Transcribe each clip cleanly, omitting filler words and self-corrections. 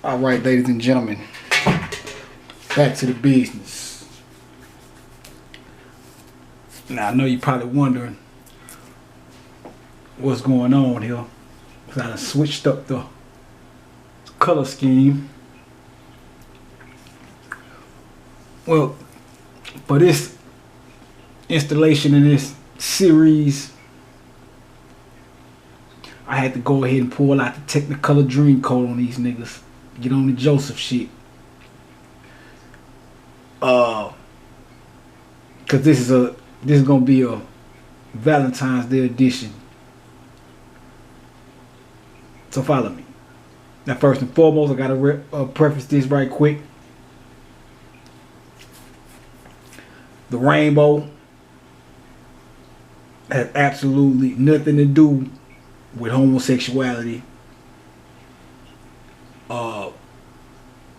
All right, ladies and gentlemen, back to the business. Now, I know you're probably wondering what's going on here, because I done switched up the color scheme. Well, for this installation in this series, I had to go ahead and pull out the Technicolor Dream Coat on these niggas. Get on the Joseph shit. Cause this is gonna be a Valentine's Day edition. So follow me. Now, first and foremost, I gotta preface this right quick. The rainbow has absolutely nothing to do with homosexuality.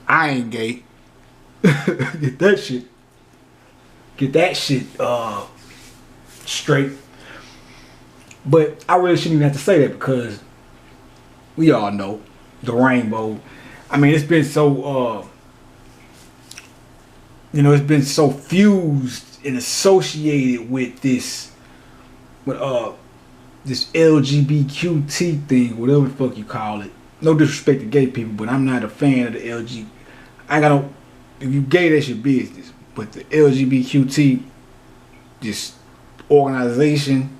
I ain't gay. Get that shit straight. But I really shouldn't even have to say that, because we all know the rainbow. I mean, it's been so it's been so fused and associated with this LGBTQ thing, whatever the fuck you call it. No disrespect to gay people, but I'm not a fan of the LG. If you gay, that's your business. But the LGBTQ, this organization,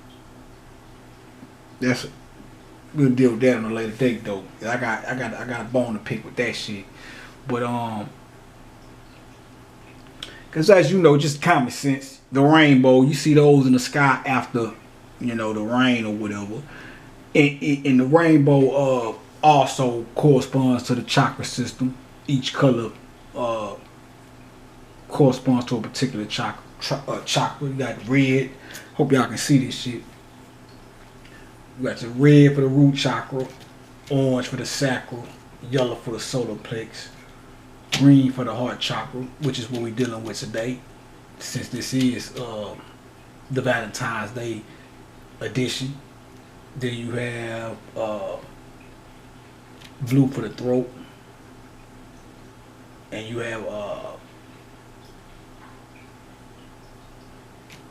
we'll deal with that on a later date though. I got a bone to pick with that shit. But because as you know, just common sense, the rainbow, you see those in the sky after, the rain or whatever. And the rainbow also corresponds to the chakra system. Each color corresponds to a particular chakra. You got red. Hope y'all can see this shit. You got the red for the root chakra, orange for the sacral, yellow for the solar plex, green for the heart chakra, which is what we're dealing with today, since this is the Valentine's Day edition. Then you have blue for the throat, and you have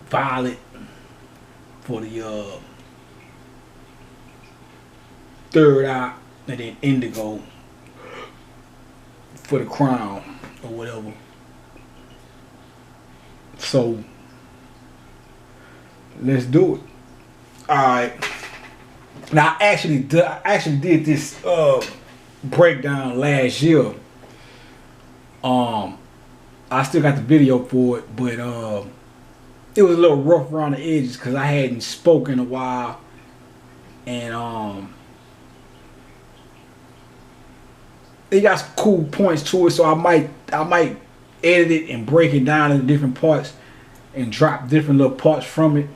violet for the third eye, and then indigo for the crown or whatever. So let's do it. All right. Now I actually did this breakdown last year. I still got the video for it, but it was a little rough around the edges because I hadn't spoken in a while, and it got some cool points to it, so I might edit it and break it down into different parts and drop different little parts from it.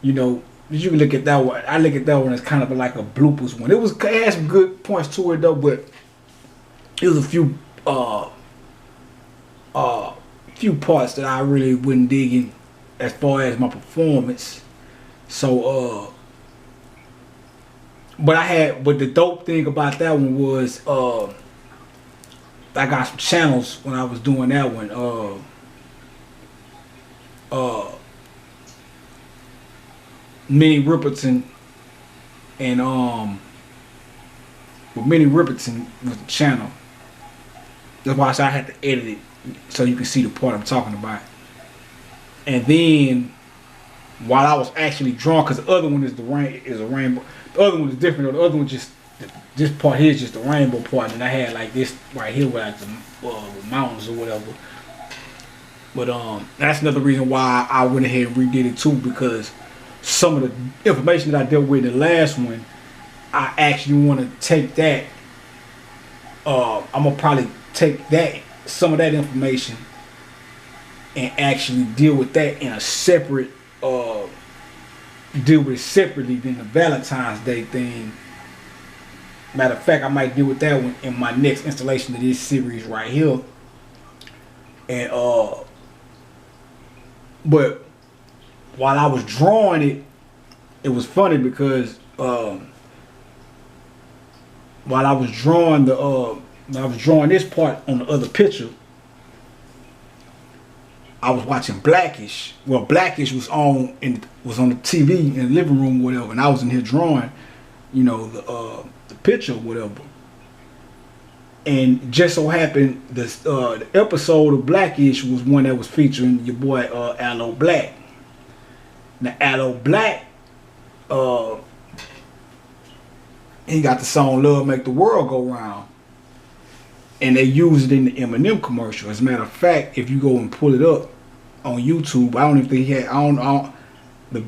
You can look at that one. I look at that one as kind of like a bloopers one. It had some good points to it though, but it was a few parts that I really wasn't digging as far as my performance. So but the dope thing about that one was I got some channels when I was doing that one. Minnie Riperton and Minnie Riperton was the channel. That's why I had to edit it so you can see the part I'm talking about. And then while I was actually drawing, because the other one is a rainbow. The other one is different. The other one this part here is just the rainbow part, and I had like this right here with like the mountains or whatever. But that's another reason why I went ahead and redid it too, because some of the information that I dealt with in the last one, I actually want to take that. I'm gonna probably take some of that information and actually deal with that in a separate, deal with it separately than the Valentine's Day thing. Matter of fact, I might deal with that one in my next installation of this series right here. And but while I was drawing it, it was funny because while I was drawing this part on the other picture, I was watching Blackish. Well, Blackish was on the TV in the living room, or whatever, and I was in here drawing, the picture, or whatever. And just so happened, the episode of Blackish was one that was featuring your boy Aloe Black. Now Aloe Black, he got the song "Love Make the World Go Round," and they used it in the Eminem commercial. As a matter of fact, if you go and pull it up on YouTube, I don't even think he had. I don't the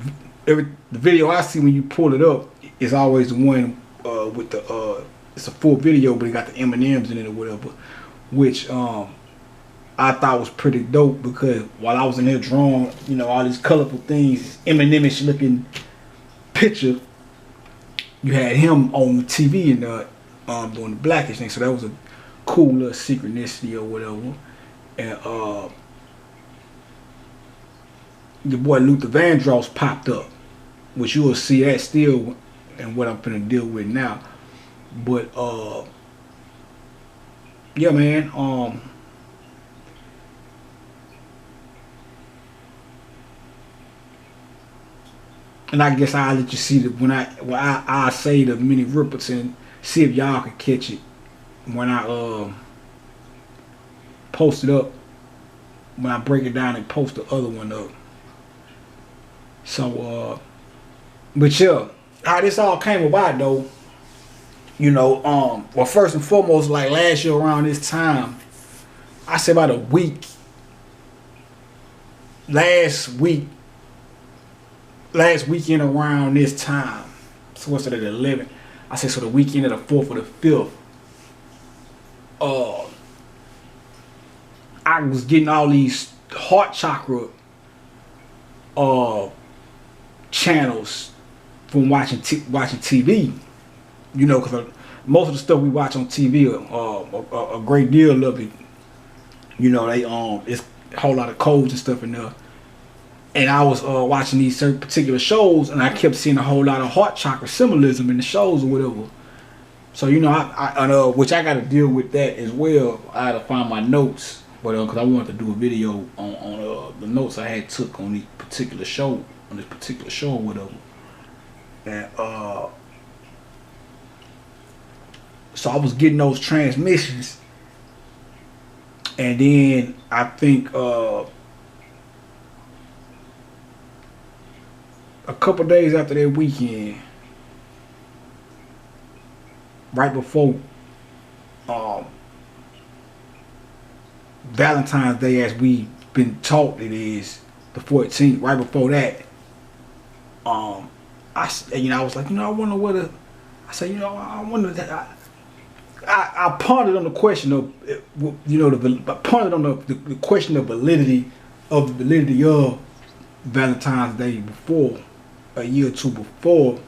video I see when you pull it up is always the one with the it's a full video, but it got the M&Ms in it or whatever, which I thought was pretty dope, because while I was in here drawing, all these colorful things, M&M-ish looking picture, you had him on the TV and doing the Blackish thing. So that was a cool little synchronicity or whatever. And your boy Luther Vandross popped up, which you will see that still and what I'm gonna deal with now. But yeah, man. And I guess I'll let you see that when I say the mini ripples, and see if y'all can catch it when I post it up, when I break it down and post the other one up. So but yeah, how this all came about though, well, first and foremost, like last year around this time, I say about a week, last weekend around this time, so what's it, at the 11th? I say, so the weekend of the 4th or the 5th, I was getting all these heart chakra channels from watching TV, because most of the stuff we watch on TV, a great deal of it, they it's a whole lot of codes and stuff in there. And I was watching these certain particular shows, and I kept seeing a whole lot of heart chakra symbolism in the shows or whatever. So I which I got to deal with that as well. I had to find my notes, but because I wanted to do a video on the notes I had took on this particular show, or whatever. And so I was getting those transmissions, and then I think a couple days after that weekend, right before Valentine's Day, as we've been taught it is the 14th, right before that, I was like, I wonder what I said, I wonder that I pondered on the question of, pondered on the question of validity of Valentine's Day before, a year or two before.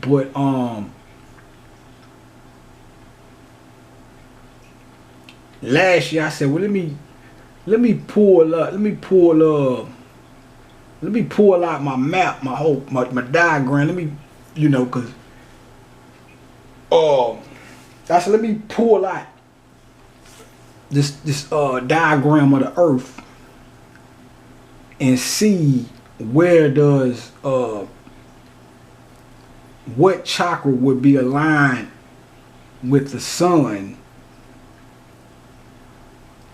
But last year I said, well, let me pull out my map, my diagram. Let me, because I said, let me pull out this diagram of the earth and see where does what chakra would be aligned with the sun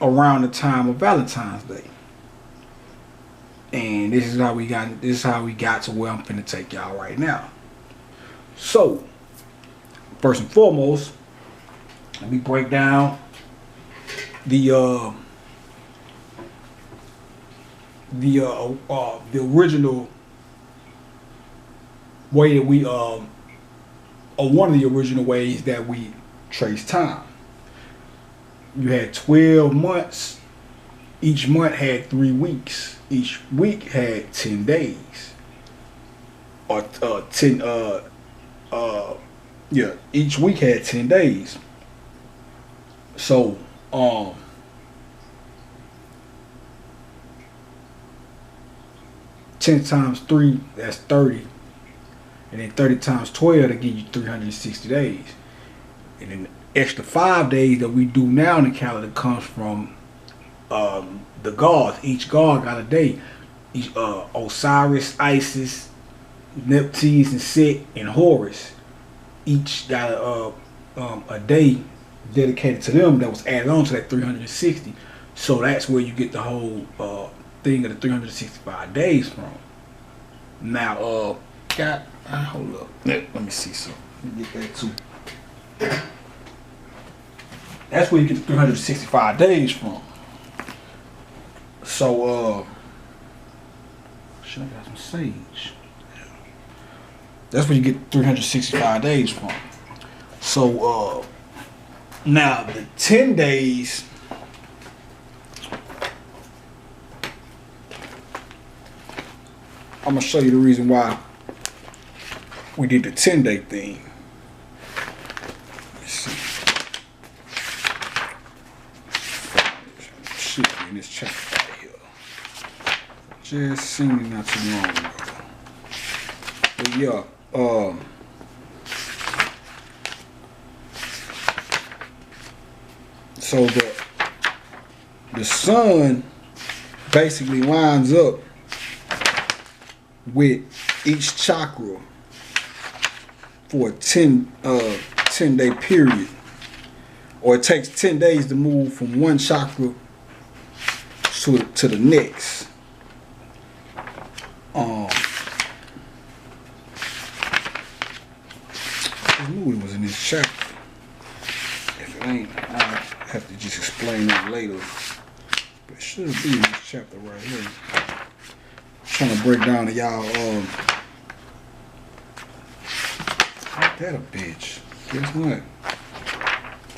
around the time of Valentine's Day. And this is how we got to where I'm finna take y'all right now. So first and foremost, let me break down the original way that we or one of the original ways that we trace time. You had 12 months. Each month had 3 weeks. Each week had 10 days. Or 10 each week had 10 days. So 10 times 3, that's 30. And then 30 times 12 to give you 360 days. And then the extra 5 days that we do now in the calendar comes from the gods. Each god got a day. Each Osiris, Isis, Nephthys, and Set, and Horus. Each got a day dedicated to them that was added on to that 360. So that's where you get the whole thing of the 365 days from. Now, hold up. Let me see something. Let me get that too. That's where you get the 365 days from. So, should I got some sage? That's where you get 365 days from. So, now the 10 days. I'm gonna show you the reason why we did the 10-day thing. Let's see. Shit in this chapter right here. Just seen it not too long ago. But yeah, so the sun basically lines up with each chakra for a 10-day period, or it takes 10 days to move from one chakra to the next. I knew it was in this chapter. If it ain't, I'll have to just explain that later. But it should be in this chapter right here. Trying to break down to y'all ain't that a bitch? Guess what?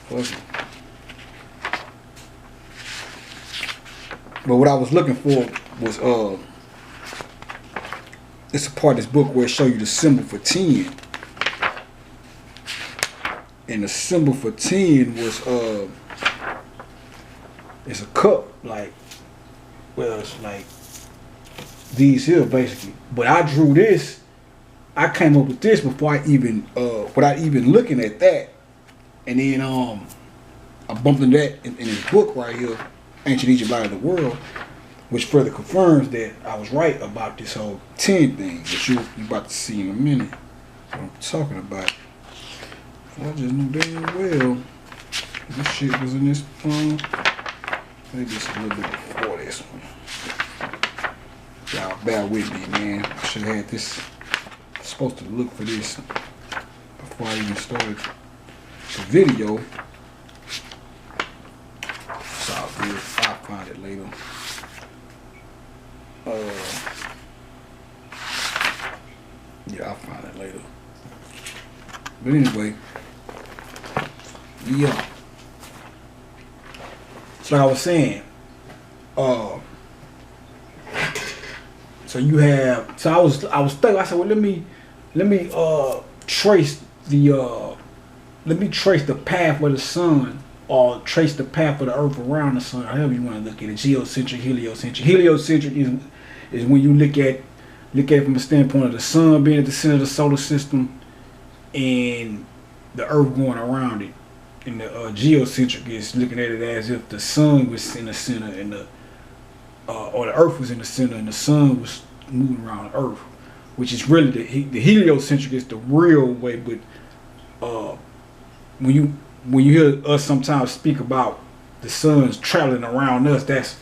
Fuck it. But what I was looking for was it's a part of this book where it show you the symbol for 10. And the symbol for 10 was it's a cup, like, well, it's like these here basically. But I drew this, I came up with this before I even without even looking at that. And then I bumped into that in this book right here, Ancient Egypt Light of the World, which further confirms that I was right about this whole 10 thing that you about to see in a minute. What I'm talking about. I just knew damn well this shit was in this maybe it's a little bit before this one. Y'all bear with me, man. I should have had this. I was supposed to look for this before I even started the video. So I'll find it later. Yeah, I'll find it later. But anyway, yeah. So like I was saying, so you have. So I was thinking. I said, well, let me trace the path of the sun, or trace the path of the earth around the sun. However you want to look at it, geocentric, heliocentric. Heliocentric is when you look at it from the standpoint of the sun being at the center of the solar system and the earth going around it. And the geocentric is looking at it as if the sun was in the center and or the earth was in the center and the sun was moving around the earth, which is really the heliocentric is the real way. But when you hear us sometimes speak about the sun's traveling around us, that's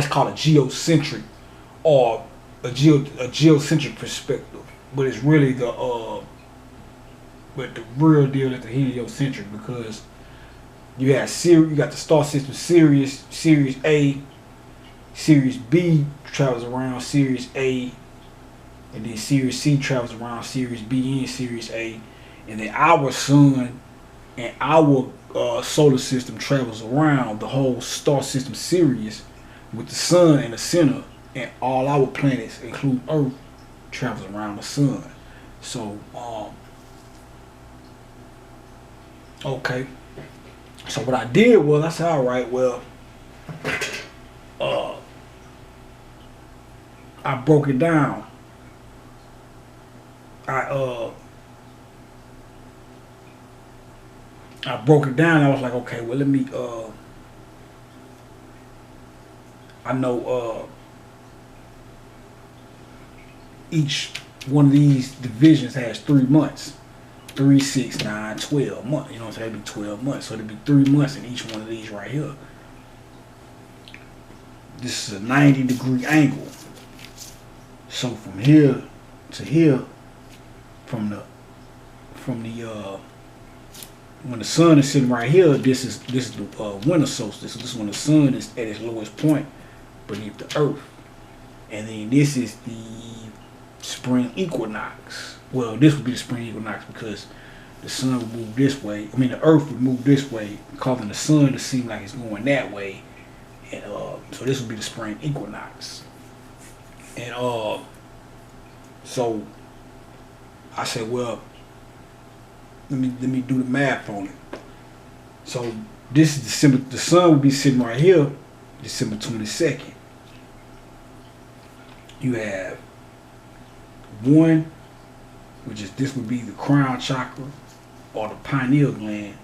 called a geocentric or a geocentric perspective. But it's really but the real deal is the heliocentric, because you got the star system Sirius A, Sirius B travels around Sirius A, and then Sirius C travels around Sirius B and Sirius A, and then our sun and our solar system travels around the whole star system Sirius, with the sun in the center, and all our planets, including Earth, travels around the sun. So okay. So what I did was I said, all right, well, I broke it down. I broke it down. I was like, okay, well, let me. I know each one of these divisions has 3 months. 3, 6, 9, 12 months. You know what I'm saying? That'd be 12 months. So there'd be 3 months in each one of these right here. This is a 90-degree angle. So from here to here, from the when the sun is sitting right here, this is the winter solstice. This is when the sun is at its lowest point beneath the earth. And then this is the spring equinox. Well, this would be the spring equinox because the sun would move this way. I mean, the earth would move this way, causing the sun to seem like it's going that way. And so this would be the spring equinox. And so I said, well, let me do the math on it. So this is December. The sun would be sitting right here, December 22nd. You have 1, which is this would be the crown chakra or the pineal gland.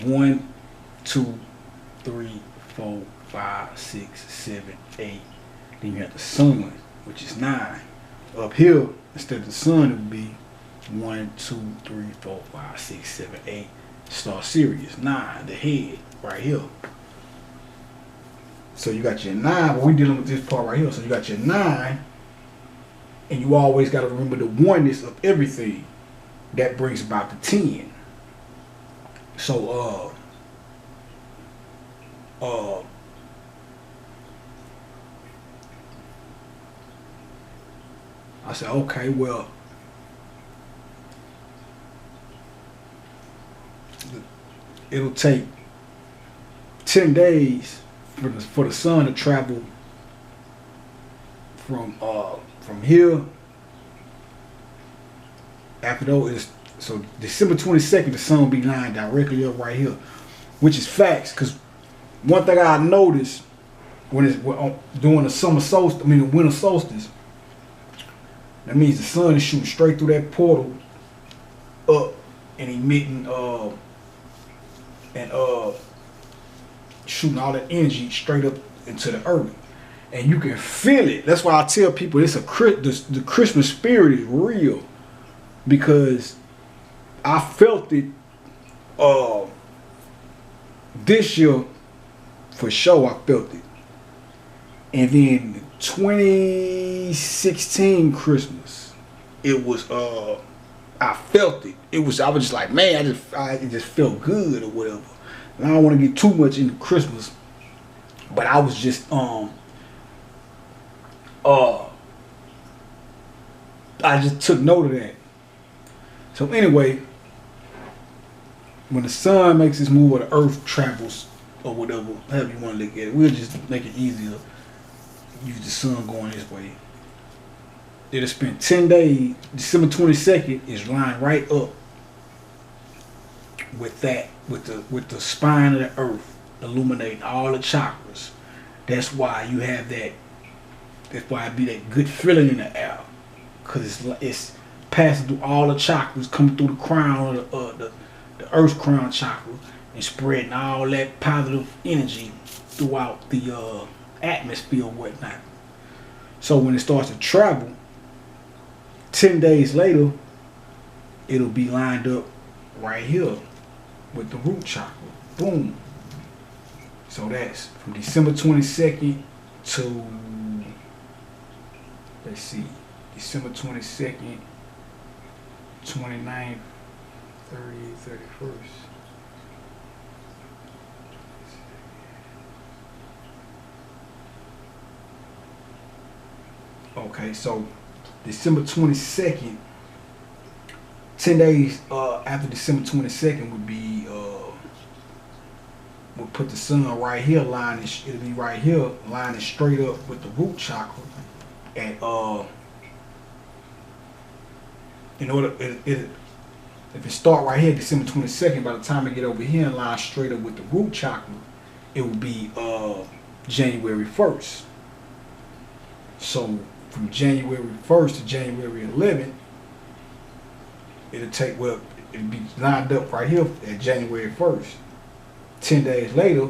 1, 2, 3, 4, 5, 6, 7, 8. Then you have the sun, which is 9. Up here, instead of the sun, it would be 1, 2, 3, 4, 5, 6, 7, 8. Star Sirius, 9, the head, right here. So you got your 9, but we're dealing with this part right here. So you got your 9, and you always got to remember the oneness of everything. That brings about the 10. So, I said, okay, well, it'll take 10 days for the sun to travel from here. After those, so December 22nd, the sun will be lying directly up right here, which is facts. Because one thing I noticed when it's during the summer solstice, the winter solstice, that means the sun is shooting straight through that portal up and emitting shooting all that energy straight up into the earth, and you can feel it. That's why I tell people the Christmas spirit is real, because I felt it this year for sure. I felt it, and then 2016 Christmas, it was I felt it. I was just like, man, it just felt good or whatever. And I don't want to get too much into Christmas, but I was just I just took note of that. So anyway, when the sun makes its move or the earth travels or whatever, however you want to look at it, we'll just make it easier. Use the sun going this way. It'll spend 10 days. December 22nd is lying right up with that, with the spine of the earth, illuminating all the chakras. That's why you have that. That's why it be that good feeling in the air, cause it's passing through all the chakras, coming through the crown of the Earth's crown chakra, and spreading all that positive energy throughout the atmosphere or whatnot. So when it starts to travel, 10 days later, it'll be lined up right here with the root chakra. Boom. So that's from December 22nd to, let's see, December 22nd, 29th, 30th, 31st. Okay, so December 22nd, 10 days after December 22nd would be, we'll put the sun right here, it'll be right here, lining straight up with the root chakra. And in order, if it start right here, December 22nd, by the time it get over here and line straight up with the root chakra, it will be January 1st. So from January 1st to January 11th, it'll take, well, it'll be lined up right here at January 1st. 10 days later,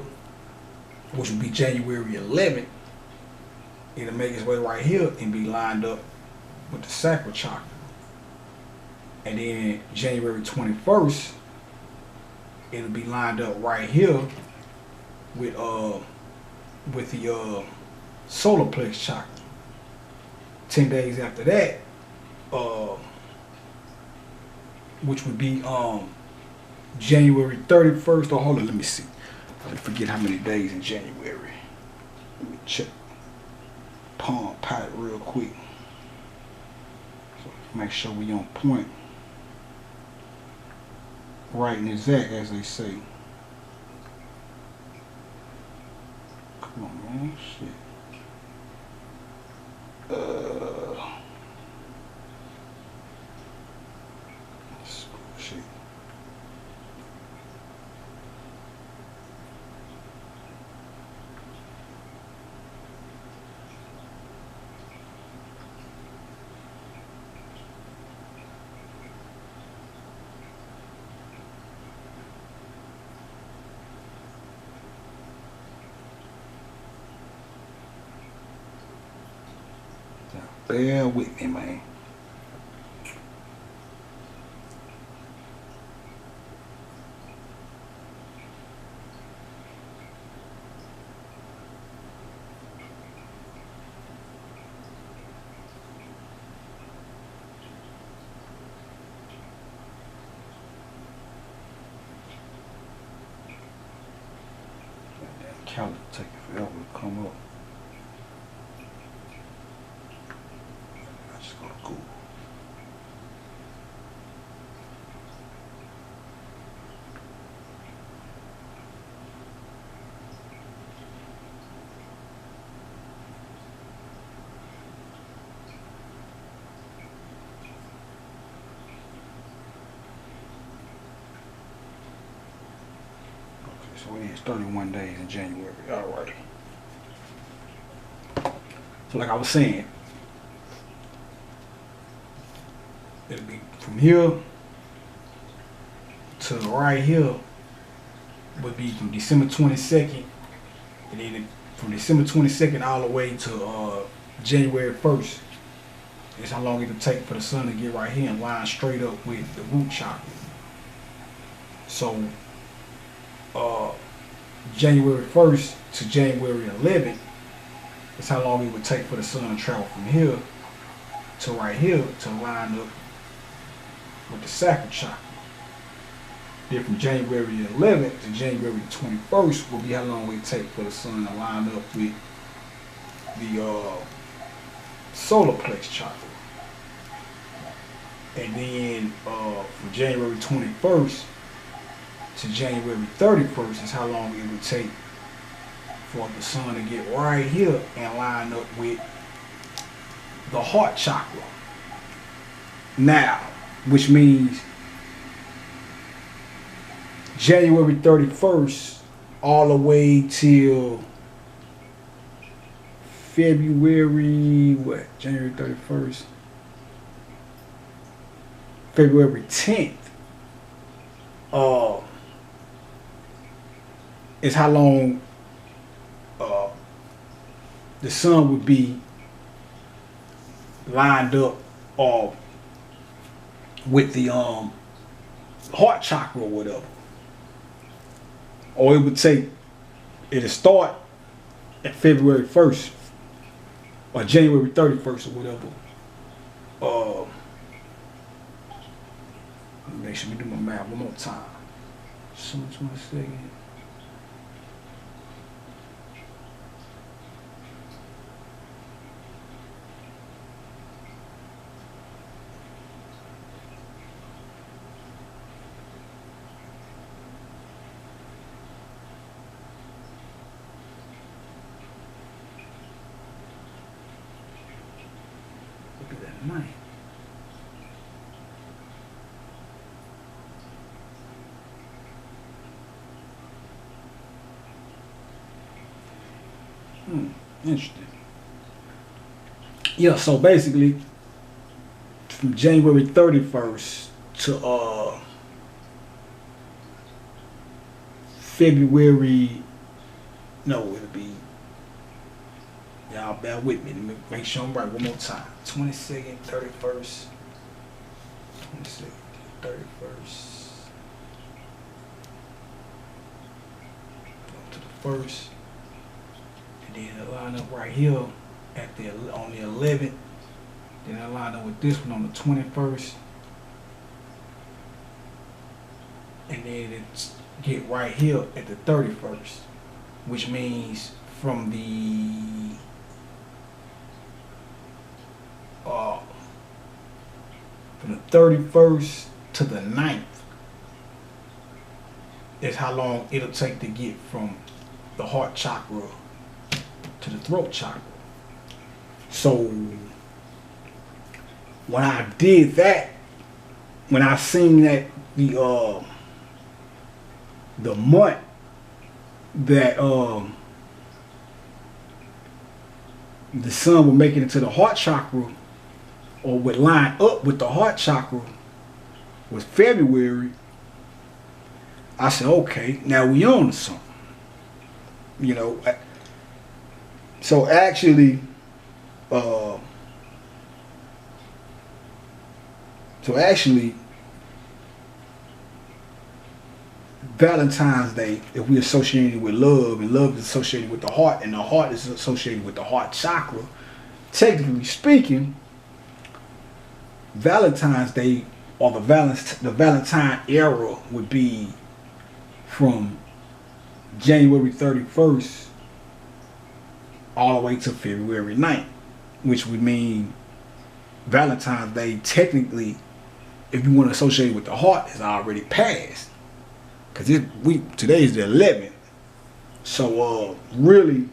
which will be January 11th, it'll make its way right here and be lined up with the sacral chakra. And then January 21st, it'll be lined up right here with the solar plex chakra. 10 days after that, which would be January 31st. Oh, hold on, let me see. I forget how many days in January. Let me check Palm Pilot real quick. So make sure we on point. Right and exact, as they say. Come on, man. Shit. Shit. Bear with me, man. That calendar taking forever to come up. Google. Okay, so it is 31 days in January. All right. So like I was saying, it'll be from here to right here would be from December 22nd, and then from December 22nd all the way to January 1st. Is how long it'll take for the sun to get right here and line straight up with the root chakra. So January 1st to January 11th is how long it would take for the sun to travel from here to right here to line up with the sacral chakra. Then from January 11th to January 21st will be how long it take for the sun to line up with the solar plex chakra. And then from January 21st to January 31st is how long it would take for the sun to get right here and line up with the heart chakra. Now, which means January 31st all the way till February, what? January 31st? February 10th. Is how long the sun would be lined up with the heart chakra or whatever. Or it would take, it'll start at February 1st or January 31st or whatever. Make sure we do my math one more time. Summer 22nd. Look at that night. Interesting. Yeah, so basically from January 31st to February. No, it'll be. Y'all bear with me. Let me make sure I'm right one more time. 22nd, 31st. 22nd, 31st. Go to the first. And then I line up right here at on the 11th. Then I line up with this one on the 21st. And then it's get right here at the 31st. Which means from the from the 31st to the 9th is how long it'll take to get from the heart chakra to the throat chakra. So when I did that, when I seen that the month that the sun would make it into the heart chakra, or would line up with the heart chakra, was February, I said, okay, now we on to something. You know, so actually, Valentine's Day, if we associate it with love, and love is associated with the heart, and the heart is associated with the heart chakra, technically speaking, Valentine's Day, or the Valentine era, would be from January 31st all the way to February 9th, which would mean Valentine's Day, technically, if you want to associate it with the heart, is already passed. Because today is the 11th. So really,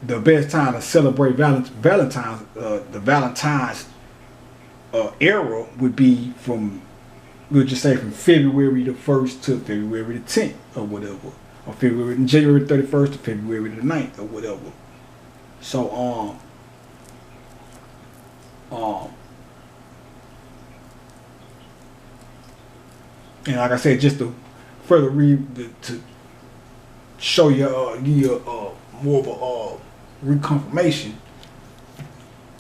the best time to celebrate Valentine's, the Valentine's era would be from, we'll just say from February the 1st to February the 10th or whatever. Or January 31st to February the 9th or whatever. So, and like I said, just to further to show you, give you more of a reconfirmation.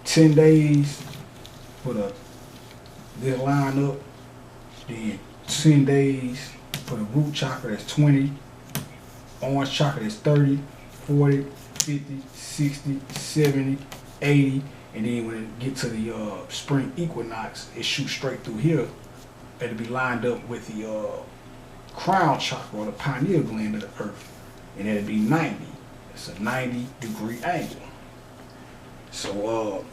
10 days for this lineup, then 10 days for the root chakra, that's 20, orange chakra, that's 30, 40, 50, 60, 70, 80, and then when it get to the spring equinox, it shoots straight through here. It'll be lined up with the crown chakra, or the pineal gland of the earth, and it'll be 90. It's a 90-degree angle. So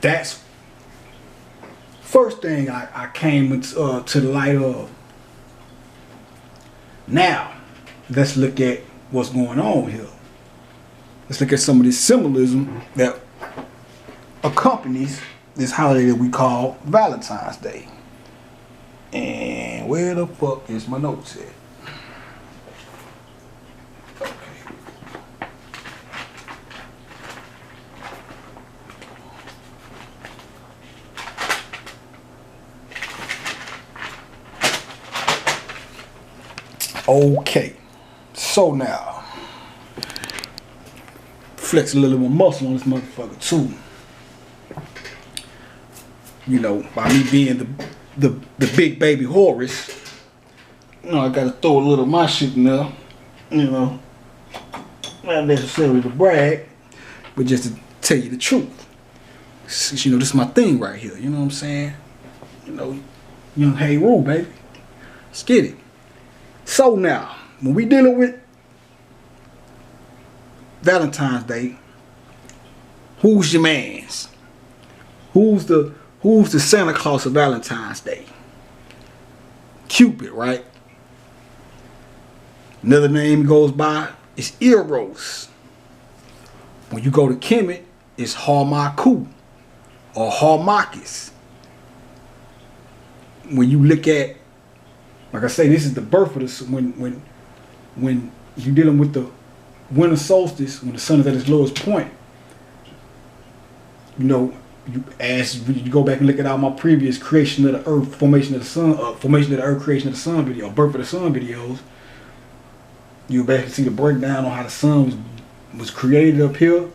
that's first thing I came into, to the light of. Now let's look at what's going on here. Let's look at some of the symbolism that accompanies this holiday that we call Valentine's Day. And where the fuck is my notes at? Okay, so now flex a little more muscle on this motherfucker too. You know, by me being the big baby Horus, you know, I gotta throw a little of my shit in there. You know, not necessarily to brag, but just to tell you the truth. You know, this is my thing right here. You know what I'm saying? You know, young Hey Rule, baby. Let's get it. So now, when we dealing with Valentine's Day, who's your mans? Who's the Santa Claus of Valentine's Day? Cupid, right? Another name he goes by is Eros. When you go to Kemet, it's Harmaku or Harmakis. When you look at, like I say, this is the birth of the, when you're dealing with winter solstice, when the sun is at its lowest point, you know, as you go back and look at all my previous creation of the earth, formation of the sun, formation of the earth, creation of the sun video, birth of the sun videos, you basically see the breakdown on how the sun was created up here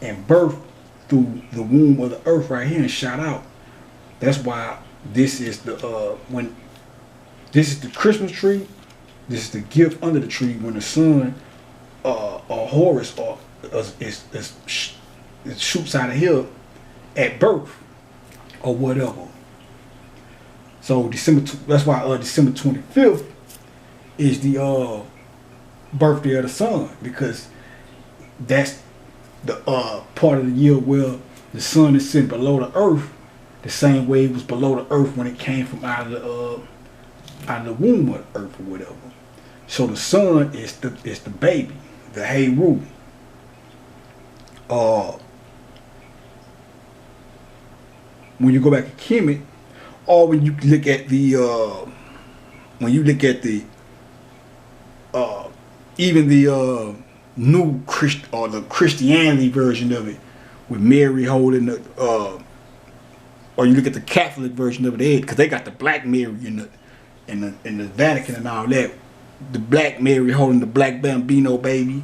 and birthed through the womb of the earth right here and shot out. That's why this is the when this is the Christmas tree. This is the gift under the tree when the sun or Horus it shoots out of here at birth or whatever. So that's why December 25th is the birthday of the sun, because that's the part of the year where the sun is sitting below the earth, the same way it was below the earth when it came from out of the womb of the earth or whatever. So the sun is the baby, the Heru. When you go back to Kemet, or when you look at the even the new the Christianity version of it, with Mary holding the or you look at the Catholic version of it, because they got the Black Mary in the Vatican and all that. The Black Mary holding the Black Bambino baby.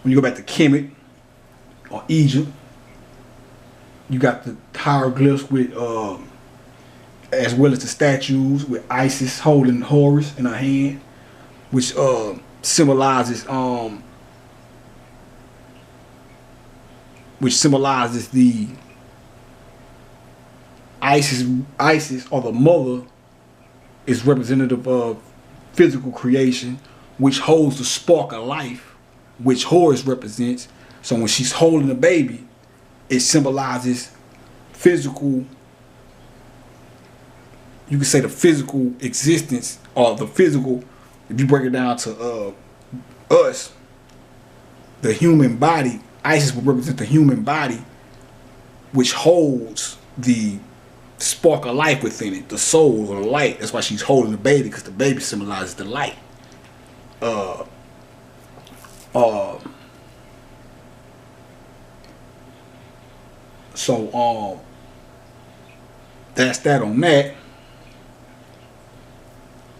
When you go back to Kemet or Egypt, you got the hieroglyphs with as well as the statues with Isis holding Horus in her hand, which symbolizes the Isis or the mother is representative of physical creation, which holds the spark of life, which Horus represents. So when she's holding the baby, it symbolizes physical, you could say the physical existence, or the physical, if you break it down to us, the human body. Isis will represent the human body, which holds the spark of life within it, the soul or the light. That's why she's holding the baby, because the baby symbolizes the light. So that's that on that.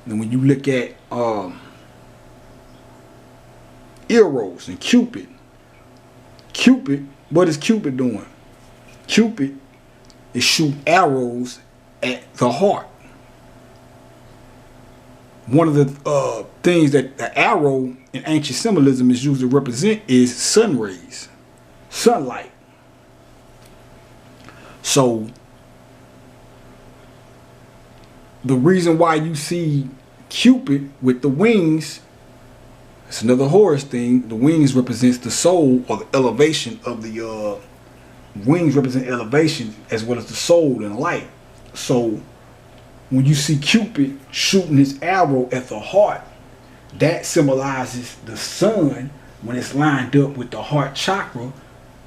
And when you look at Eros and Cupid, what is Cupid doing? Cupid is shooting arrows at the heart. One of the things that the arrow in ancient symbolism is used to represent is sun rays, sunlight. So the reason why you see Cupid with the wings, it's another Horus thing. The wings represents the soul, or the elevation of the wings represent elevation as well as the soul and light. So when you see Cupid shooting his arrow at the heart, that symbolizes the sun when it's lined up with the heart chakra,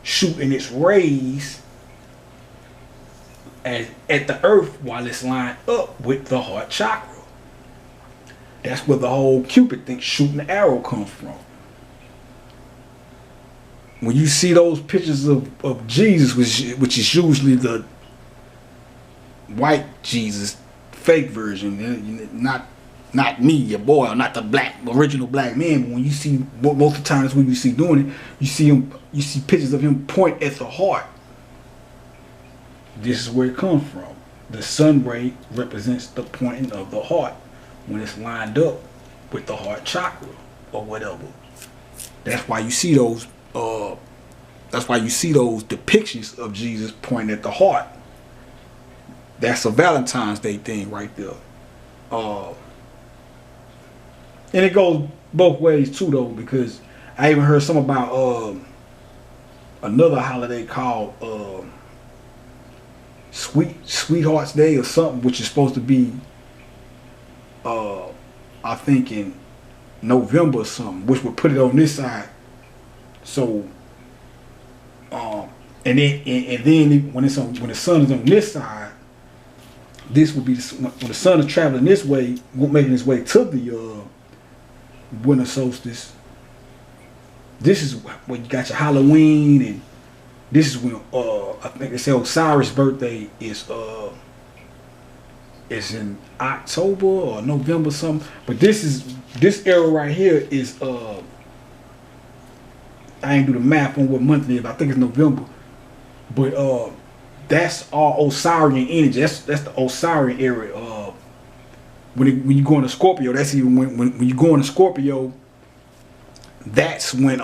shooting its rays at the earth while it's lined up with the heart chakra. That's where the whole Cupid thing, shooting the arrow, comes from. When you see those pictures of Jesus, which is usually the white Jesus, fake version, not me, your boy, or not the original black man, but when you see, most of the times when you see doing it, you see pictures of him point at the heart. This is where it comes from. The sun ray represents the pointing of the heart when it's lined up with the heart chakra or whatever. That's why you see those depictions of Jesus pointing at the heart. That's a Valentine's Day thing right there. And it goes both ways too, though, because I even heard some about another holiday called Sweetheart's Day or something, which is supposed to be I think in November or something, which would put it on this side. So and then when the sun is on this side, This would be when the sun is traveling this way, making its way to the winter solstice. This is when you got your Halloween, and this is when I think they say Osiris' birthday is in October or November something. But this era right here is I ain't do the math on what month it is, but I think it's November. But that's all Osirian energy. That's the Osirian era. When you go into Scorpio, that's even when you go into Scorpio. That's when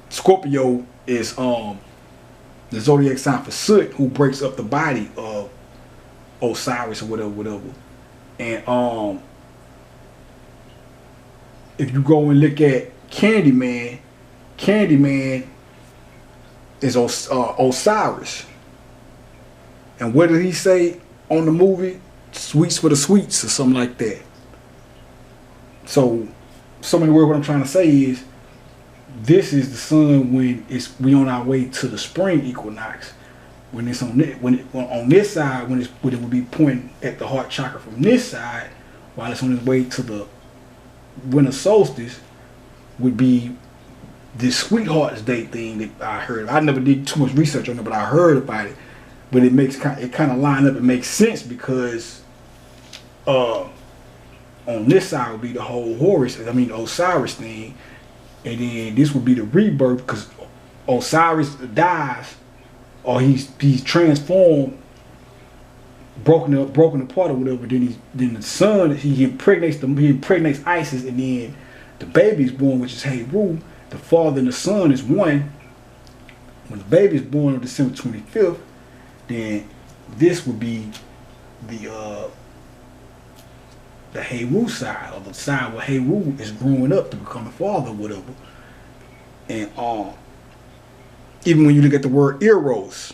Scorpio is the zodiac sign for Soot, who breaks up the body of Osiris or whatever. And if you go and look at Candyman is Osiris. And what did he say on the movie? Sweets for the sweets or something like that. So many words, what I'm trying to say is this is the sun when we on our way to the spring equinox. When it's on this side, when it would be pointing at the heart chakra from this side, while it's on its way to the winter solstice, would be this Sweethearts Day thing that I heard. I never did too much research on it, but I heard about it. But it kind of line up. It makes sense because on this side would be the whole Osiris thing, and then this would be the rebirth because Osiris dies, or he's transformed, broken apart or whatever. Then the sun he impregnates Isis, and then the baby is born, which is Heru. The father and the son is one. When the baby is born on December 25th, then this would be the Heru side, or the side where Heru is growing up to become a father or whatever. And even when you look at the word Eros,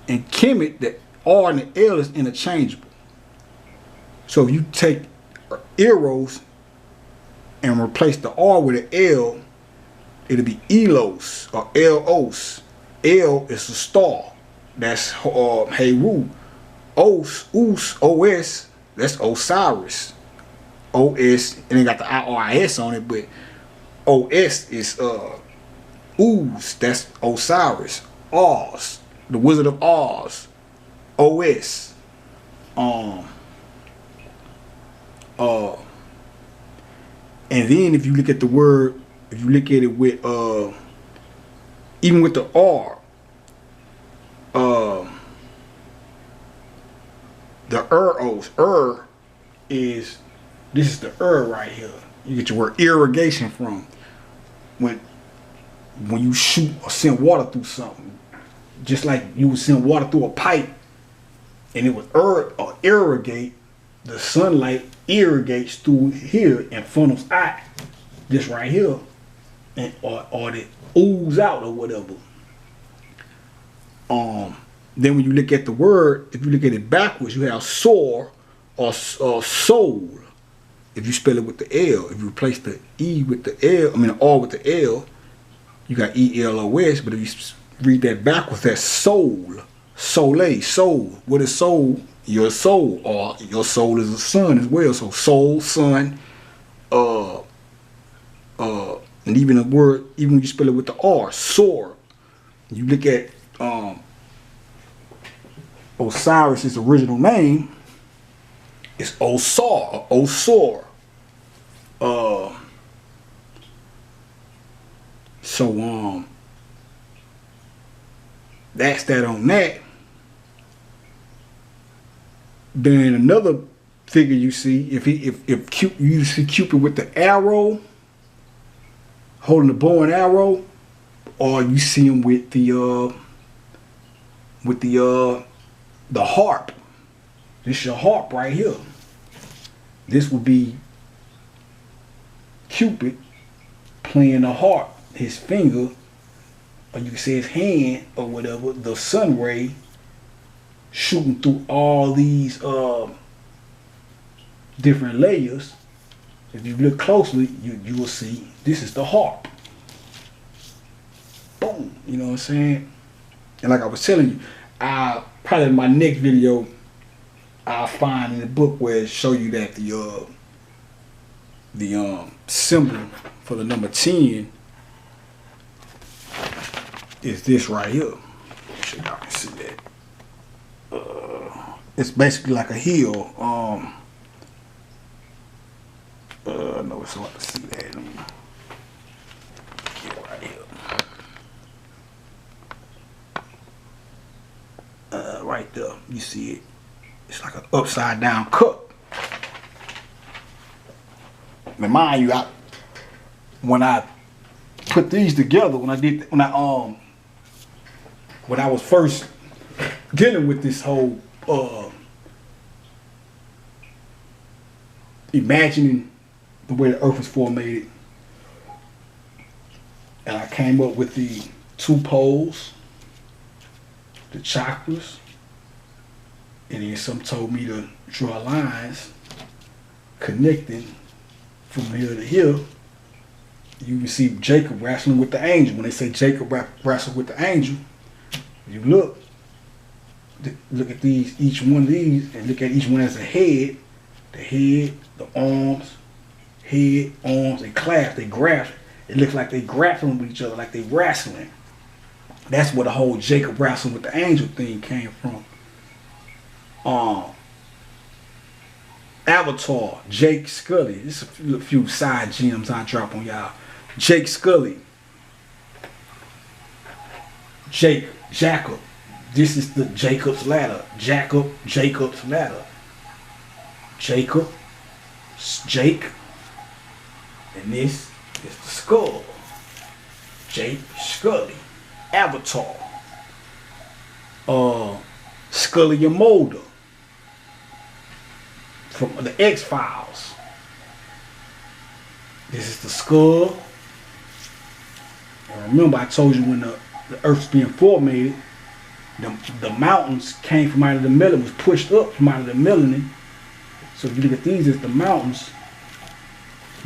in Kemet, the R and the L is interchangeable. So if you take Eros and replace the R with an L, it'll be Elos or Elos. L is a star. That's Heru. Os, that's Osiris. OS, and they got the IRIS on it, but OS is Uz, that's Osiris. Oz, the Wizard of Oz. OS. And then if you look at the word, if you look at it with even with the R, the Eros, is, this is the right here. You get your word irrigation from when you shoot or send water through something, just like you would send water through a pipe, and it would or irrigate. The sunlight irrigates through here and funnels out this right here, and or it ooze out or whatever. Then when you look at the word, if you look at it backwards, you have soar or soul. If you spell it with the L, if you replace the E with the L, the R with the L, you got ELOS. But if you read that backwards, that's soul, soul. What is soul? Your soul, or your soul is a sun as well. So soul, sun, and even the word, even when you spell it with the R, soar. You look at Osiris' original name is Osar, or Osor. That's that on that. Then another figure you see, if you see Cupid with the arrow, holding the bow and arrow, or you see him with the harp. This is your harp right here. This would be Cupid playing the harp, his finger, or you can say his hand or whatever, the sun ray shooting through all these different layers. If you look closely, you will see this is the harp. boom. You know what I'm saying? And like I was telling you, I probably in my next video, I'll find in the book where it show you that the symbol for the number 10 is this right here. Make sure y'all can see that. It's basically like a hill. No, it's hard to see that. Yeah, right here. Right there, you see it. It's like an upside down cup. Now, mind you, when I put these together, when I was first dealing with this whole imagining the way the earth was formated, and I came up with the 2 poles, the chakras, and then some told me to draw lines connecting from here to here. You can see Jacob wrestling with the angel. When they say Jacob wrestled with the angel, you look at these, each one of these, and look at each one as a head. The head, the arms, they clasp, they grasp. It looks like they grappling with each other, like they wrestling. That's where the whole Jacob wrestling with the angel thing came from. Avatar, Jake Scully. This is a few side gems I drop on y'all. Jake Scully. Jacob. This is the Jacob's ladder. Jacob's ladder. Jacob, Jake, and this is the skull. Jake Scully. Avatar. Scully and Mulder from the X-Files. This is the skull. And remember, I told you when the Earth's being formated, the mountains came from out of the melanin, was pushed up from out of the melanin. So if you look at these as the mountains,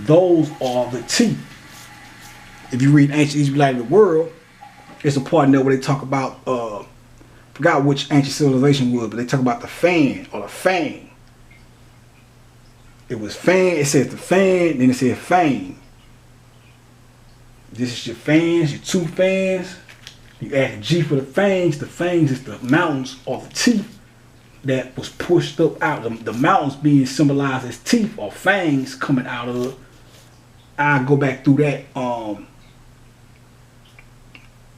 those are the teeth. If you read Ancient Egypt Light of the World, there's a part in there where they talk about, forgot which ancient civilization was, but they talk about the fan or the fang. It was fan, it says the fan, then it said fang. This is your fans, your 2 fans. You add the G for the fangs is the mountains or the teeth that was pushed up out. The mountains being symbolized as teeth or fangs coming out of. I'll go back through that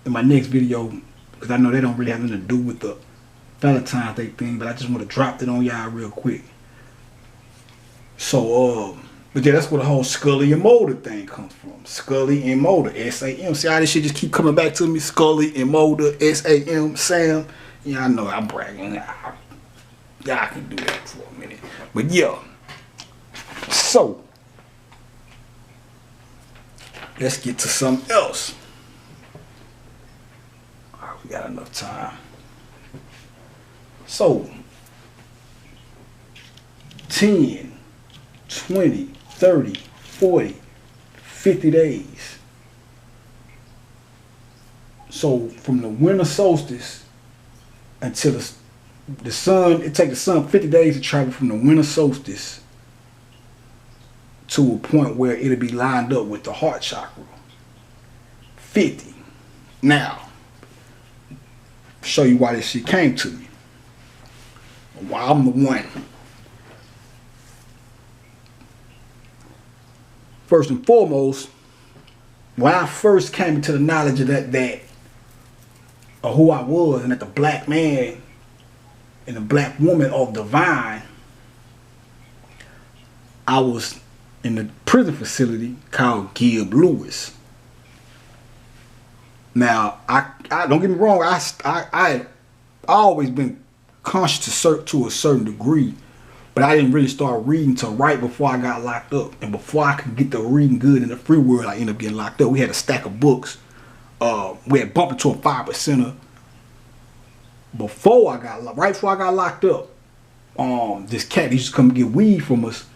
in my next video, because I know they don't really have nothing to do with the Valentine's Day thing, but I just want to drop it on y'all real quick. So, but yeah, that's where the whole Scully and Mulder thing comes from. Scully and Mulder, S-A-M. See how this shit just keep coming back to me? Scully and Mulder, S-A-M, Sam. Yeah, I know I'm bragging. Y'all can do that for a minute. But yeah. So, let's get to something else. All right, we got enough time. So, 10, 20, 30, 40, 50 days. So from the winter solstice until the sun, it takes the sun 50 days to travel from the winter solstice to a point where it'll be lined up with the heart chakra. 50. Now, show you why this shit came to me. Why I'm the one. First and foremost, when I first came into the knowledge of that of who I was, and that the black man and the black woman are divine, I was in the prison facility called Gib Lewis. Now, I don't get me wrong, I always been conscious to a certain degree, but I didn't really start reading till right before I got locked up. And before I could get to reading good in the free world, I ended up getting locked up. We had a stack of books. We had bumped into a 5%er. Right before I got locked up, this cat, he used to come get weed from us.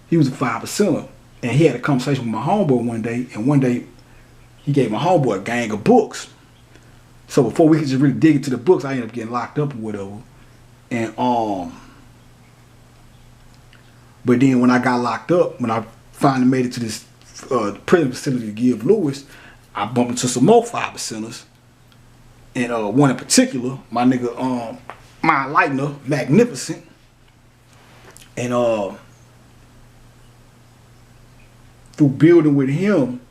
He was a 5%er. And he had a conversation with my homeboy one day. And one day, he gave my homeboy a gang of books. So before we could just really dig into the books, I ended up getting locked up or whatever. And but then when I got locked up, when I finally made it to this prison facility to give Lewis, I bumped into some more 5%ers. And one in particular, my nigga my Lightner, Magnificent. And through building with him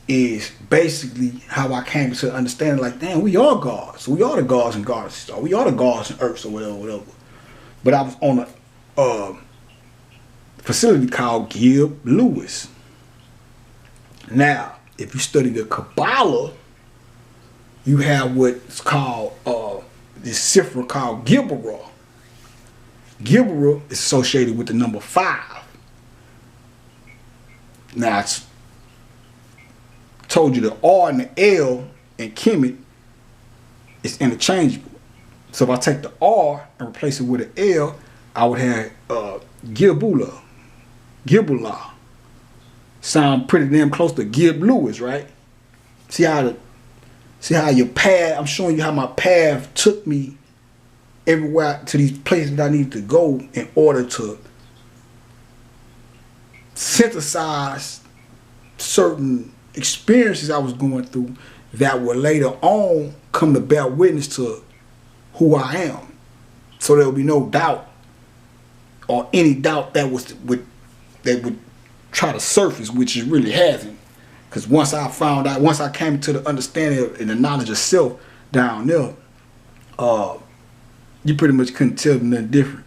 is basically how I came to understand, like, damn, we are gods. We are the gods and goddesses. Or we are the gods and earths or whatever. But I was on a facility called Gib Lewis. Now, if you study the Kabbalah, you have what's called this cipher called Gibberah. Gibberah is associated with the number 5. Now, it's told you the R and the L in Kemet is interchangeable. So if I take the R and replace it with an L, I would have Gibula. Gibula. Sound pretty damn close to Gib Lewis, right? See how your path, I'm showing you how my path took me everywhere to these places that I needed to go in order to synthesize certain experiences I was going through that would later on come to bear witness to who I am. So there would be no doubt or any doubt that would try to surface, which it really hasn't. Because once I came to the understanding and the knowledge of self down there, you pretty much couldn't tell me nothing different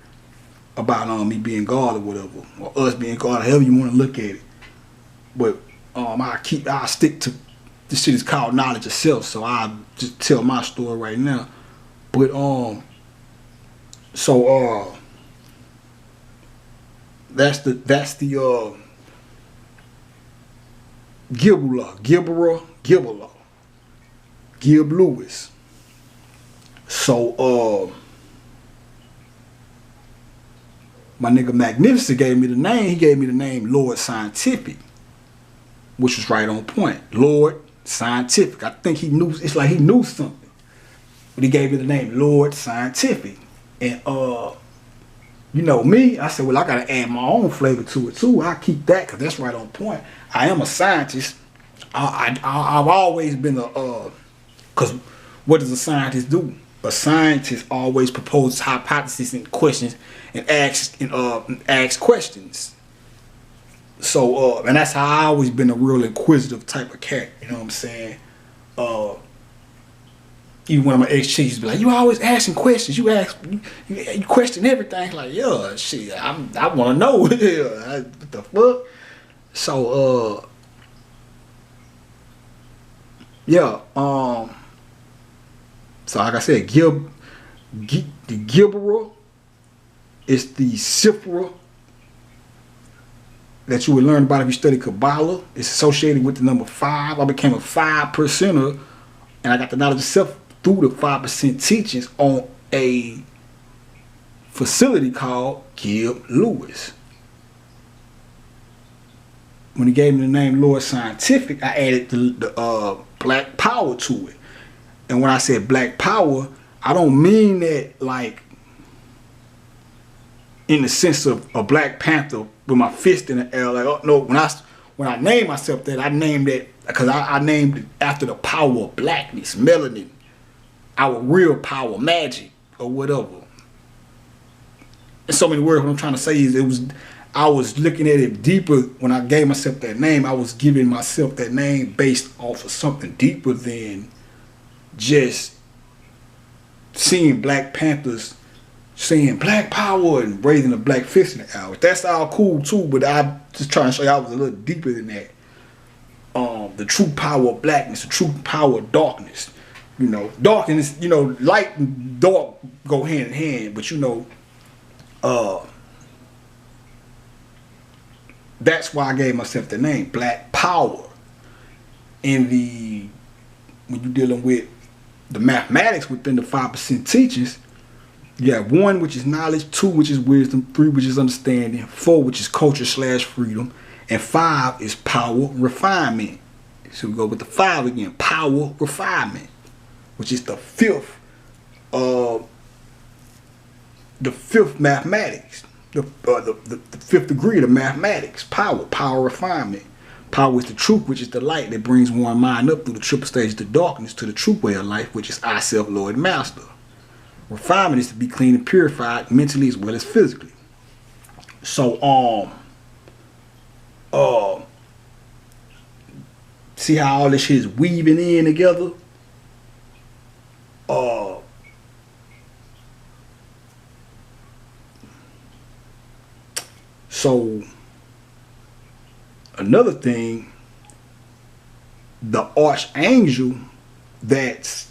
about me being God or whatever, or us being God, however you want to look at it. But I stick to this shit is called knowledge of self, so I just tell my story right now. But that's the Gibberah, Gib Lewis. So my nigga Magnificent gave me the name. He gave me the name Lord Scientific, which was right on point. Lord Scientific. I think he knew. It's like he knew something, but he gave me the name Lord Scientific. And you know me, I said, well, I gotta add my own flavor to it too. I keep that because that's right on point. I am a scientist. I've always been because what does a scientist do? A scientist always proposes hypotheses and questions and asks questions. So and that's how I always been a real inquisitive type of cat. You know what I'm saying? Even one of my ex-chicks be like, you always asking questions. You question everything. Like, yeah, shit, I want to know. What the fuck? So, yeah. So like I said, the Gibberah is the cipher that you would learn about if you study Kabbalah. It's associated with the number 5. I became a 5%er, and I got the knowledge of self through the 5% teachings on a facility called Gib Lewis. When he gave me the name Lord Scientific, I added the Black Power to it. And when I said Black Power, I don't mean that like in the sense of a Black Panther with my fist in the air. Like, oh, no, when I named myself that, I named it because I named it after the power of blackness, melanin, our real power, magic, or whatever. In so many words, what I'm trying to say is I was looking at it deeper when I gave myself that name. I was giving myself that name based off of something deeper than just seeing Black Panthers saying Black Power and raising a black fist in the air. That's all cool too, but I'm just trying to show you I was a little deeper than that. The true power of blackness, the true power of darkness. You know, darkness, you know, light and dark go hand in hand, but you know, that's why I gave myself the name Black Power. When you're dealing with the mathematics within the 5% teachings, you have 1, which is knowledge, 2, which is wisdom, 3, which is understanding, 4, which is culture/freedom, and 5 is power refinement. So we go with the 5 again, power refinement. which is the fifth mathematics, the fifth degree of the mathematics. Power refinement. Power is the truth, which is the light that brings one mind up through the triple stages of darkness to the true way of life, which is I, self, Lord, Master. Refinement is to be clean and purified mentally as well as physically. So, see how all this shit is weaving in together? So, another thing, the archangel that's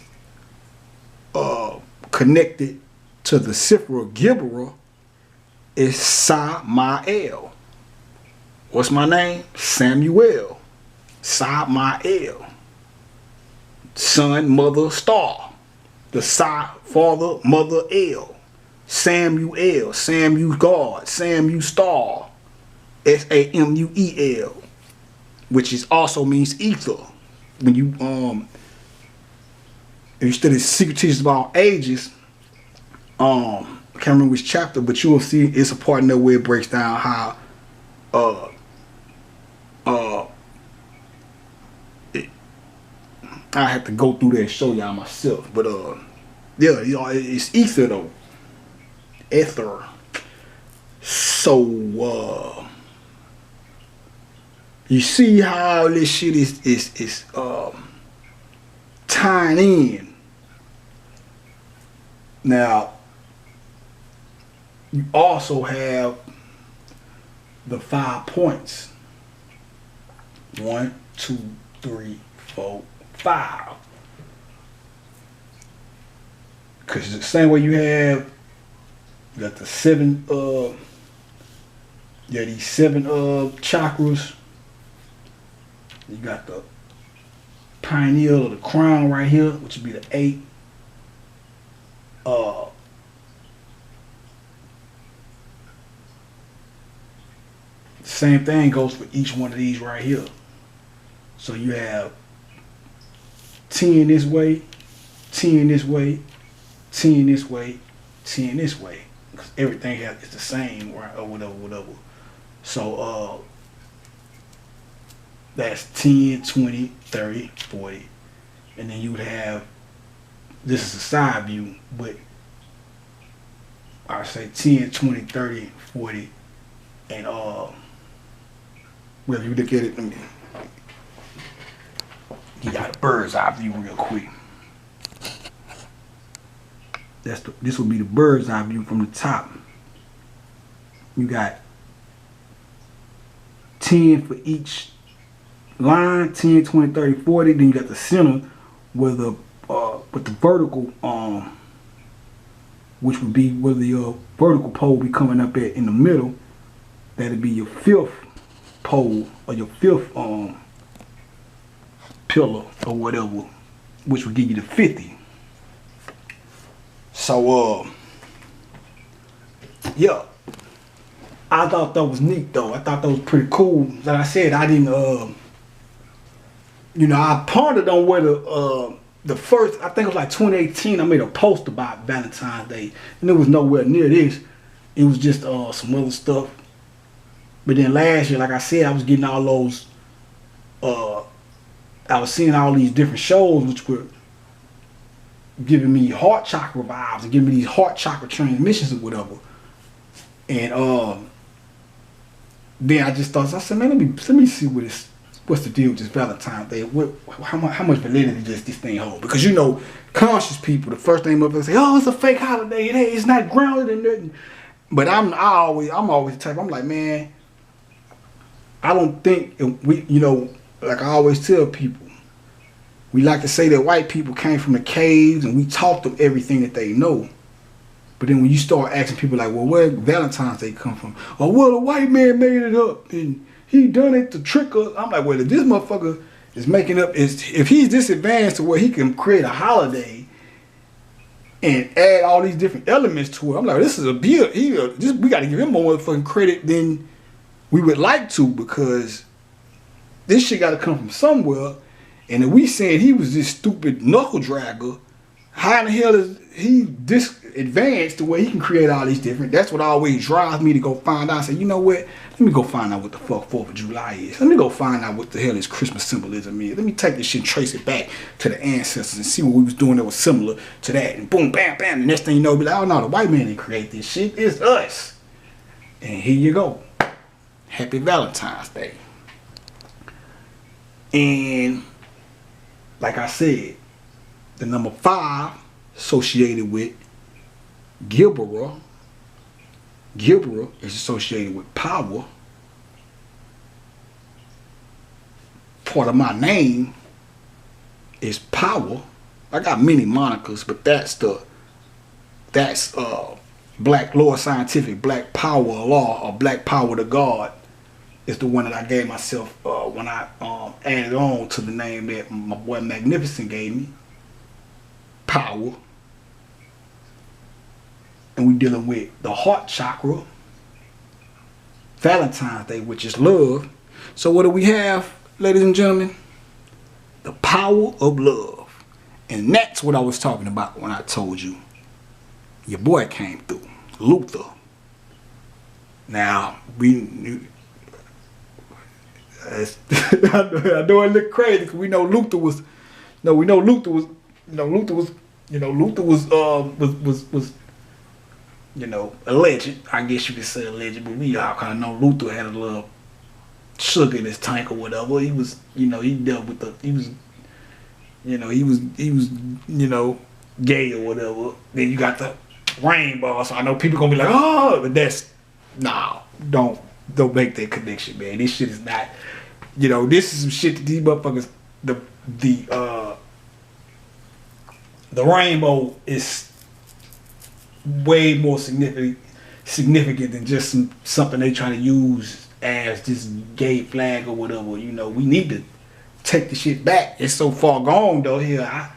connected to the Sifra Gibberah is Samael. What's my name? Samuel. Samael. Son, mother, star. The Sa, father, mother, El. Samuel. Samuel God. Samuel star. Samuel. Which is also means ether. When you if you study Secret Teachings About Ages, I can't remember which chapter, but you will see it's a part in there where it breaks down how I have to go through that and show y'all myself. But yeah, you know, it's ether though. Ether. So you see how this shit is tying in. Now, you also have the 5 points. 1, 2, 3, 4, 5. Because the same way you got the 7 these 7 chakras. You got the pineal or the crown right here, which would be the 8. Same thing goes for each one of these right here. So you have 10 this way, 10 this way, 10 this way, 10 this way. Because everything is the same, right? Or whatever. So that's 10, 20, 30, 40. And then you would have, this is a side view, but I say 10, 20, 30, 40, and well, you look at it, let me get out a bird's eye view real quick. This would be the bird's eye view from the top. You got 10 for each line, 10, 20, 30, 40. Then you got the center with the vertical, which would be where the vertical pole be coming up at in the middle. That'd be your 5th pole or your 5th pillar or whatever, which would give you the 50. So yeah, I thought that was neat though. I thought that was pretty cool. Like I said, I didn't you know, I pondered on where the first, I think it was like 2018, I made a post about Valentine's Day, and it was nowhere near this. It was just some other stuff. But then last year, like I said, I was getting all those, I was seeing all these different shows which were giving me heart chakra vibes and giving me these heart chakra transmissions or whatever. And then I just thought, I said, man, let me see what's the deal with this Valentine's Day? How much validity does this thing hold? Because you know, conscious people, the first thing up, they say, oh, it's a fake holiday, it's not grounded in nothing. But I'm always the type, I'm like, man, I don't think we, you know, like I always tell people, we like to say that white people came from the caves and we taught them everything that they know. But then when you start asking people like, well, where Valentine's Day come from? Or, well, the white man made it up and he done it to trick us. I'm like, well, if this motherfucker is making up, if he's this advanced to where he can create a holiday and add all these different elements to it, I'm like, this is we got to give him more motherfucking credit than we would like to, because this shit got to come from somewhere. And if we said he was this stupid knuckle dragger How in the hell is he this advanced to where he can create all these different? That's what always drives me to go find out. I say, you know what? Let me go find out what the fuck 4th of July is. Let me go find out what the hell this Christmas symbolism is. Let me take this shit and trace it back to the ancestors and see what we was doing that was similar to that. And boom, bam, bam. The next thing you know, be like, oh no, the white man didn't create this shit. It's us. And here you go. Happy Valentine's Day. And like I said, the number 5 associated with Gilbera. Gilbera is associated with power. Part of my name is power. I got many monikers, but that's Black Law Scientific, Black Power Law, or Black Power to God is the one that I gave myself when I added on to the name that my boy Magnificent gave me. Power. And we dealing with the heart chakra, Valentine's Day, which is love. So what do we have, ladies and gentlemen? The power of love. And that's what I was talking about when I told you your boy came through, Luther. Now, I know it look crazy because we know Luther was alleged. I guess you could say alleged, but we all kind of know Luther had a little sugar in his tank or whatever. He was, he dealt with he was gay or whatever. Then you got the rainbow. So I know people gonna be like, oh, but that's don't make that connection, man. This shit is not, this is some shit that these motherfuckers, the rainbow is way more significant than just something they try to use as this gay flag or whatever. We need to take the shit back. It's so far gone though. Here,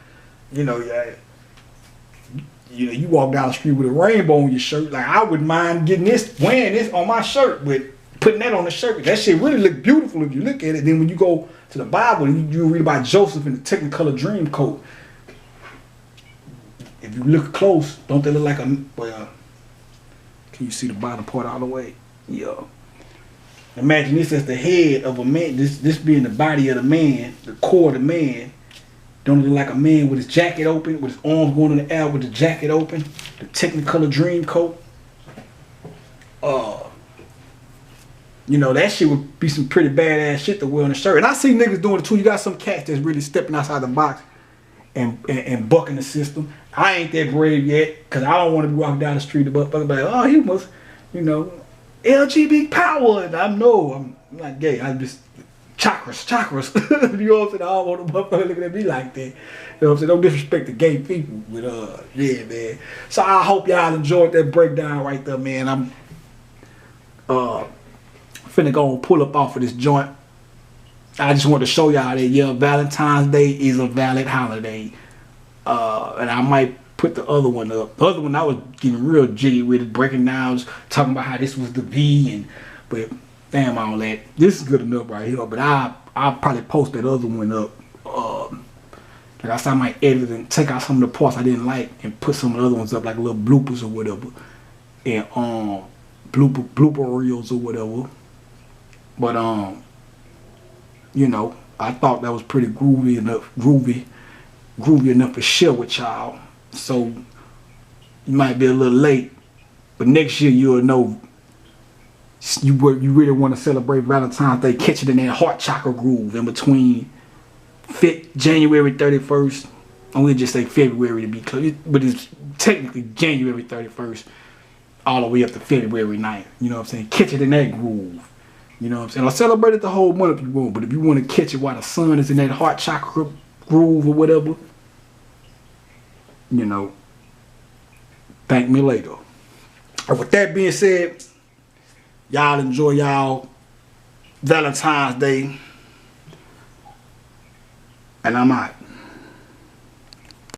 you walk down the street with a rainbow on your shirt. Like, I wouldn't mind wearing this on my shirt, but putting that on the shirt, that shit really look beautiful if you look at it. Then when you go to the Bible and you read about Joseph in the Technicolor dream coat, if you look close, don't they look like can you see the bottom part all the way? Yeah. Imagine this as the head of a man, this being the body of the man, the core of the man. Don't it look like a man with his jacket open, with his arms going in the air with the jacket open, the Technicolor dream coat? That shit would be some pretty badass shit to wear on the shirt. And I see niggas doing it too. You got some cats that's really stepping outside the box and bucking the system. I ain't that brave yet, because I don't want to be walking down the street and motherfucker be like, oh, he must, LGBT power. And I'm not gay. I'm just chakras. You know what I'm saying? I don't want a motherfucker looking at me like that. You know what I'm saying? Don't disrespect the gay people. But yeah, man. So I hope y'all enjoyed that breakdown right there, man. I'm finna go and pull up off of this joint. I just want to show y'all that Valentine's Day is a valid holiday. And I might put the other one up. The other one I was getting real jiggy with it, breaking down, talking about how this was the V, but damn all that. This is good enough right here. But I'll probably post that other one up. Like I said, I might edit and take out some of the parts I didn't like and put some of the other ones up, like little bloopers or whatever, and blooper reels or whatever. But I thought that was pretty groovy enough to share with y'all. So you might be a little late, but next year you'll know you really want to celebrate Valentine's Day. Catch it in that heart chakra groove in between January 31st. I'm gonna just say February to be clear, but it's technically January 31st all the way up to February 9th. You know what I'm saying? Catch it in that groove. You know what I'm saying? I'll celebrate it the whole month if you want, but if you want to catch it while the sun is in that heart chakra groove or whatever, thank me later. And with that being said, y'all enjoy y'all Valentine's Day, and I'm out.